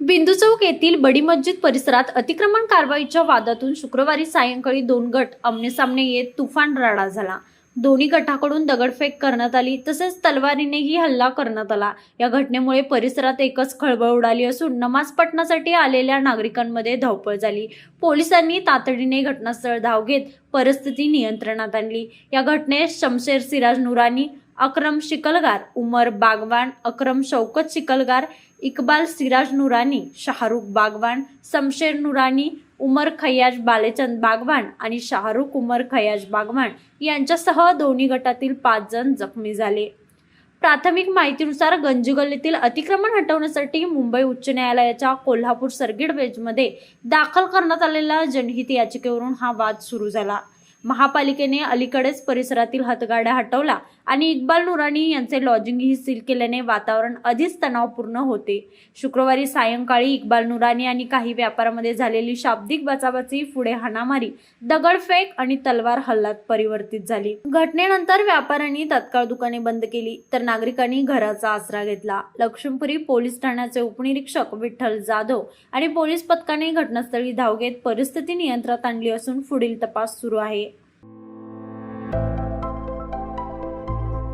बिंदू चौक येथील बडी मस्जिद परिसरात अतिक्रमण कारवाईच्या वादातून शुक्रवारी सायंकाळी दोन गट आमनेसामने येत तुफान राडा झाला। दोन्ही गटाकडून दगडफेक करण्यात आली, तसेच तलवारीनेही हल्ला करण्यात आला। या घटनेमुळे परिसरात एकच खळबळ उडाली असून नमाज पठणासाठी आलेल्या नागरिकांमध्ये धावपळ झाली। पोलिसांनी तातडीने घटनास्थळ धाव घेत परिस्थिती नियंत्रणात आणली। या घटनेत शमशेर सिराज नुरानी, अकरम शिकलगार, उमर बागवान, अकरम शौकत शिकलगार, इकबाल सिराज नुरानी, शाहरुख बागवान, शमशेर नुरानी, उमर खयाज बालेचंद बागवान आणि शाहरुख उमर खयाज बागवान यांच्यासह दोन्ही गटातील 5 जण जखमी झाले। प्राथमिक माहितीनुसार गंजगल्लीतील अतिक्रमण हटवण्यासाठी मुंबई उच्च न्यायालयाच्या कोल्हापूर सर्किट बेंचमध्ये दाखल करण्यात आलेल्या जनहित याचिकेवरून हा वाद सुरू झाला। महापालिकेने अलीकडेच परिसरातील हातगाड्या हटवला आणि इक्बाल नुरानी यांचे लॉजिंगही सील केल्याने वातावरण अधिक तणावपूर्ण होते। शुक्रवारी सायंकाळी इक्बाल नुरानी आणि काही व्यापाऱ्यांमध्ये झालेली शाब्दिक बाचाबाची पुढे हाणामारी, दगडफेक आणि तलवार हल्ल्यात परिवर्तित झाली। घटनेनंतर व्यापाऱ्यांनी तत्काळ दुकाने बंद केली, तर नागरिकांनी घराचा आसरा घेतला। लक्ष्मीपुरी पोलीस ठाण्याचे उपनिरीक्षक विठ्ठल जाधव आणि पोलीस पथकाने घटनास्थळी धाव घेत परिस्थिती नियंत्रणात आणली असून पुढील तपास सुरू आहे।